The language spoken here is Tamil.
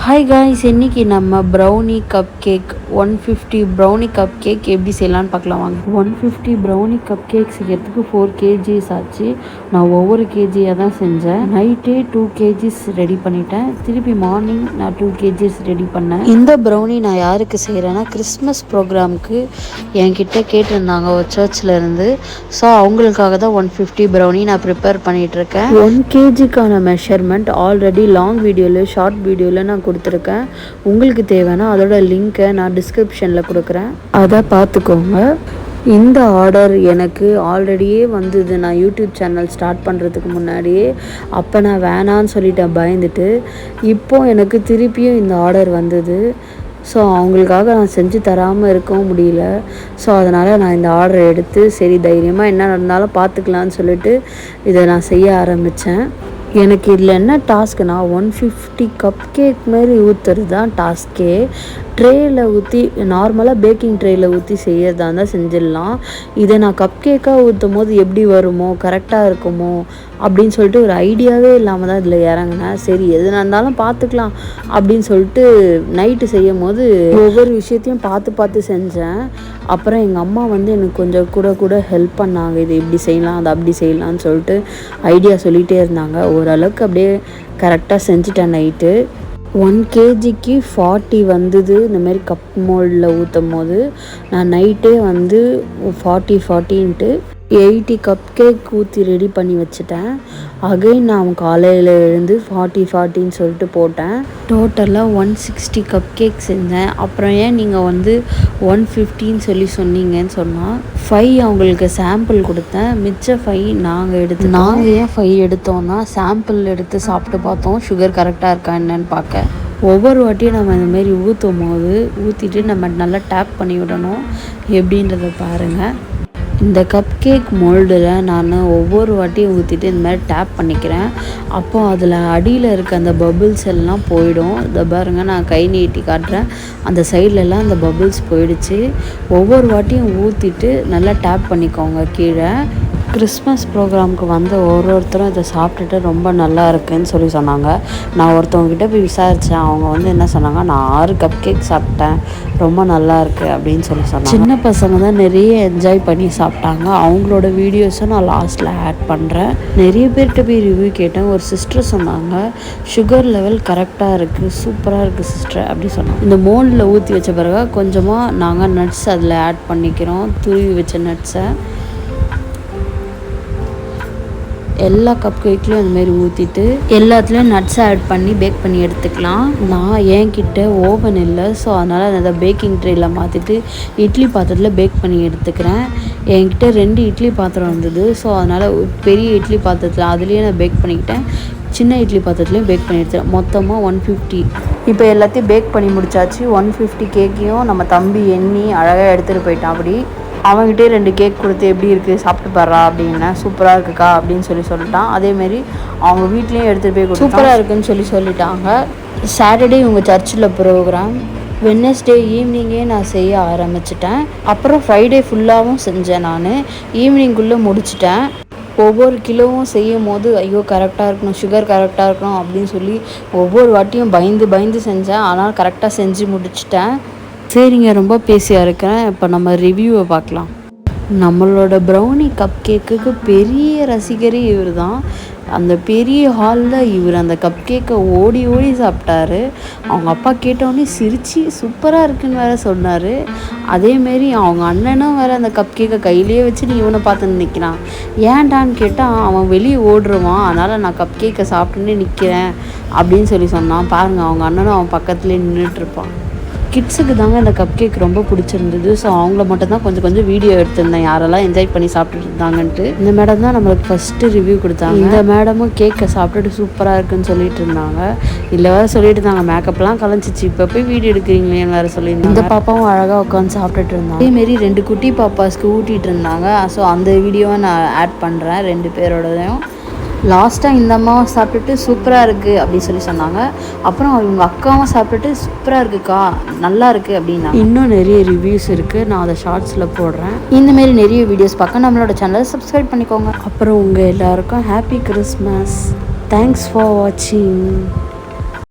ஹாய் காய்ஸ், இன்றைக்கி நம்ம brownie cup cake 150 brownie cup cake எப்படி செய்யலான்னு பார்க்கலாம் வாங்க. 150 ப்ரௌனி கப் கேக் செய்யறதுக்கு 4 kgs ஆச்சு. நான் ஒவ்வொரு கேஜியாக தான் செஞ்சேன். நைட்டே 2 kgs ரெடி பண்ணிட்டேன். திருப்பி மார்னிங் நான் 2 kgs ரெடி பண்ணேன். இந்த ப்ரௌனி நான் யாருக்கு செய்கிறேன்னா, கிறிஸ்மஸ் ப்ரோக்ராமுக்கு என்கிட்ட கேட்டிருந்தாங்க ஒரு சர்ச்சில் இருந்து. ஸோ அவங்களுக்காக தான் 150 ப்ரௌனி நான் ப்ரிப்பேர் பண்ணிகிட்ருக்கேன். 1 kgக்கான மெஷர்மெண்ட் ஆல்ரெடி லாங் வீடியோவில் ஷார்ட் வீடியோவில் நான் கொடுத்துருக்கேன். உங்களுக்கு தேவைன்னா அதோட லிங்க்கை நான் டிஸ்கிரிப்ஷனில் கொடுக்குறேன், அதை பார்த்துக்கோங்க. இந்த ஆர்டர் எனக்கு ஆல்ரெடியே வந்தது. நான் யூடியூப் சேனல் ஸ்டார்ட் பண்ணுறதுக்கு முன்னாடியே. அப்போ நான் வேணான்னு சொல்லிட்டேன் பயந்துட்டு. இப்போது எனக்கு திருப்பியும் இந்த ஆர்டர் வந்தது. ஸோ அவங்களுக்காக நான் செஞ்சு தராமல் இருக்கவும் முடியல. ஸோ அதனால் நான் இந்த ஆர்டரை எடுத்து சரி தைரியமாக என்ன நடந்தாலும் பார்த்துக்கலான்னு சொல்லிட்டு இதை நான் செய்ய ஆரம்பித்தேன். எனக்கு இதில் என்ன டாஸ்க்குனா, 150 கப் கேக் மாதிரி ஊற்றுறது தான் டாஸ்க்கே. ட்ரேயில் ஊற்றி நார்மலாக பேக்கிங் ட்ரேயில் ஊற்றி செய்யறதா இருந்தால் செஞ்சிடலாம். இதை நான் கப் கேக்காக ஊற்றும் போது எப்படி வருமோ, கரெக்டாக இருக்குமோ அப்படின்னு சொல்லிட்டு ஒரு ஐடியாவே இல்லாமல் தான் இதில் இறங்கினேன். சரி எதுனா இருந்தாலும் பார்த்துக்கலாம் அப்படின்னு சொல்லிட்டு நைட்டு செய்யும் போது ஒவ்வொரு விஷயத்தையும் பார்த்து செஞ்சேன். அப்புறம் எங்கள் அம்மா எனக்கு கொஞ்சம் கூட ஹெல்ப் பண்ணாங்க. இது இப்படி செய்யலாம், அது அப்படி செய்யலான்னு சொல்லிட்டு ஐடியா சொல்லிகிட்டே இருந்தாங்க. ஓரளவுக்கு அப்படியே கரெக்டாக செஞ்சுட்டேன். நைட்டு 1 kgக்கு 40 வந்தது. இந்தமாரி கப் மோல்டில் ஊற்றும் போது நான் நைட்டே 40 80 கப் கேக் ஊற்றி ரெடி பண்ணி வச்சுட்டேன். அகைன் நான் காலையில் எழுந்து 40ன்னு சொல்லிட்டு போட்டேன். டோட்டலாக 160 கப் கேக் செஞ்சேன். அப்புறம் ஏன் நீங்கள் 150ன்னு சொல்லி சொன்னீங்கன்னு சொன்னால், 5 அவங்களுக்கு சாம்பிள் கொடுத்தேன். மிச்ச 5 நாங்கள் ஏன் 5 எடுத்தோன்னா, சாம்பிள் எடுத்து சாப்பிட்டு பார்த்தோம் சுகர் கரெக்டாக இருக்கா என்னன்னு பார்க்க. ஒவ்வொரு வாட்டியும் நம்ம இந்தமாரி ஊற்றும் போது ஊற்றிட்டு நம்ம நல்லா டேப் பண்ணி விடணும். எப்படின்றத பாருங்கள். இந்த கப் கேக் மோல்டில் நான் ஒவ்வொரு வாட்டியும் ஊற்றிட்டு இந்த மாதிரி டேப் பண்ணிக்கிறேன். அப்போ அதில் அடியில் இருக்க அந்த பபுள்ஸ் எல்லாம் போயிடும். இதை பாருங்கள், நான் கை நீட்டி காட்டுறேன். அந்த சைட்லலாம் அந்த பபுள்ஸ் போயிடுச்சு. ஒவ்வொரு வாட்டியும் ஊற்றிட்டு நல்லா டேப் பண்ணிக்கோங்க கீழே. கிறிஸ்மஸ் ப்ரோக்ராமுக்கு வந்த ஒருத்தரும் இதை சாப்பிட்டுட்டு ரொம்ப நல்லா இருக்குன்னு சொல்லி சொன்னாங்க. நான் ஒருத்தவங்ககிட்ட போய் விசாரித்தேன். அவங்க என்ன சொன்னாங்க, நான் 6 கப் கேக் சாப்பிட்டேன், ரொம்ப நல்லா இருக்குது அப்படின்னு சொல்லி சொன்னாங்க. சின்ன பசங்க தான் நிறைய என்ஜாய் பண்ணி சாப்பிட்டாங்க. அவங்களோட வீடியோஸை நான் லாஸ்ட்டில் ஆட் பண்ணுறேன். நிறைய பேர்கிட்ட போய் ரிவ்யூ கேட்டேன். ஒரு சிஸ்டர் சொன்னாங்க, சுகர் லெவல் கரெக்டாக இருக்குது, சூப்பராக இருக்குது சிஸ்டர் அப்படி சொன்னாங்க. இந்த மோல்டில் ஊற்றி வச்ச பிறகு கொஞ்சமாக நாங்கள் நட்ஸ் அதில் ஆட் பண்ணிக்கிறோம். துருவி வச்ச நட்ஸை எல்லா கப் கேக்லேயும் அதுமாரி ஊற்றிட்டு எல்லாத்துலேயும் நட்ஸை ஆட் பண்ணி பேக் பண்ணி எடுத்துக்கலாம். நான் என்கிட்ட ஓவன் இல்லை, ஸோ அதனால் அதை பேக்கிங் ட்ரேயில் மாற்றிட்டு இட்லி பாத்திரத்தில் பேக் பண்ணி எடுத்துக்கிறேன். என்கிட்ட 2 இட்லி பாத்திரம் இருந்தது. ஸோ அதனால் பெரிய இட்லி பாத்திரத்தில் அதுலேயே நான் பேக் பண்ணிக்கிட்டேன். சின்ன இட்லி பாத்திரத்துலேயும் பேக் பண்ணி எடுத்துட்டேன். மொத்தமாக 150. இப்போ எல்லாத்தையும் பேக் பண்ணி முடிச்சாச்சு. 150 கேக்கையும் நம்ம தம்பி எண்ணி அழகாக எடுத்துகிட்டு போயிட்டான். அப்படி அவங்ககிட்டே 2 கேக் கொடுத்து எப்படி இருக்குது சாப்பிட்டு பாடுறா அப்படின்னா, சூப்பராக இருக்குக்கா அப்படின்னு சொல்லிட்டான். அதேமாரி அவங்க வீட்லேயும் எடுத்துகிட்டு போய் கொடுத்து சூப்பராக இருக்குன்னு சொல்லிட்டாங்க. சாட்டர்டே இவங்க சர்ச்சில் ப்ரோக்ராம். வெட்னஸ்டே ஈவினிங்கே நான் செய்ய ஆரம்பிச்சிட்டேன். அப்புறம் ஃப்ரைடே ஃபுல்லாகவும் செஞ்சேன். நான் ஈவினிங்குள்ளே முடிச்சிட்டேன். ஒவ்வொரு கிலோவும் செய்யும் போது ஐயோ கரெக்டாக இருக்கணும், சுகர் கரெக்டாக இருக்கணும் அப்படின்னு சொல்லி ஒவ்வொரு வாட்டியும் பயந்து செஞ்சேன். ஆனால் கரெக்டாக செஞ்சு முடிச்சிட்டேன். சரிங்க, ரொம்ப பேசியாக இருக்கிறேன். இப்போ நம்ம ரிவ்யூவை பார்க்கலாம். நம்மளோட ப்ரௌனி கப் கேக்குக்கு பெரிய ரசிகரே இவர் தான். அந்த பெரிய ஹாலில் இவர் அந்த கப் கேக்கை ஓடி சாப்பிட்டாரு. அவங்க அப்பா கேட்டோடனே சிரித்து சூப்பராக இருக்குன்னு வேறு சொன்னார். அதேமாரி அவங்க அண்ணனும் வேறு அந்த கப் கேக்கை கையிலேயே வச்சு இவனை பார்த்து நிற்கிறான். ஏன்டான்னு கேட்டால் அவன் வெளியே ஓடுருவான், அதனால் நான் கப் கேக்கை சாப்பிட்டுன்னே நிற்கிறேன் அப்படின்னு சொன்னான். பாருங்கள், அவங்க அண்ணனும் அவன் பக்கத்துலேயே நின்றுட்டுருப்பான். கிட்ஸுக்கு தாங்க இந்த கப் கேக் ரொம்ப பிடிச்சிருந்தது. ஸோ அவங்கள மட்டும் தான் கொஞ்சம் வீடியோ எடுத்திருந்தேன், யாரெல்லாம் என்ஜாய் பண்ணி சாப்பிட்டுட்டு இருந்தாங்கன்ட்டு. இந்த மேடம் தான் நம்மளுக்கு ஃபஸ்ட்டு ரிவ்யூ கொடுத்தாங்க. இந்த மேடமும் கேக்கை சாப்பிட்டுட்டு சூப்பராக இருக்குன்னு சொல்லிட்டு இருந்தாங்க. இல்லை வேறு சொல்லிட்டு இருந்தாங்க, மேக்கப்லாம் கலைஞ்சிச்சு, இப்போ போய் வீடியோ எடுக்கிறீங்களேன்னு வேறு சொல்லியிருந்தாங்க. இந்த பாப்பாவும் அழகாக உட்காந்து சாப்பிட்டுட்டு இருந்தாங்க. அதேமாரி 2 குட்டி பாப்பாஸ்க்கு ஊட்டிகிட்டு இருந்தாங்க. ஸோ அந்த வீடியோவை நான் ஆட் பண்ணுறேன் 2 பேரோடதையும். லாஸ்ட்டாக இந்த அம்மாவும் சாப்பிட்டுட்டு சூப்பராக இருக்குது அப்படின்னு சொன்னாங்க. அப்புறம் இவங்க அக்காவும் சாப்பிட்டுட்டு சூப்பராக இருக்குக்கா, நல்லா இருக்குது அப்படின்னா. இன்னும் நிறைய ரிவ்யூஸ் இருக்குது, நான் அதை ஷார்ட்ஸில் போடுறேன். இந்தமாரி நிறைய வீடியோஸ் பார்க்க நம்மளோட சேனலை சப்ஸ்கிரைப் பண்ணிக்கோங்க. அப்புறம் உங்கள் எல்லாருக்கும் ஹாப்பி கிறிஸ்மஸ். தேங்க்ஸ் ஃபார் வாட்சிங்.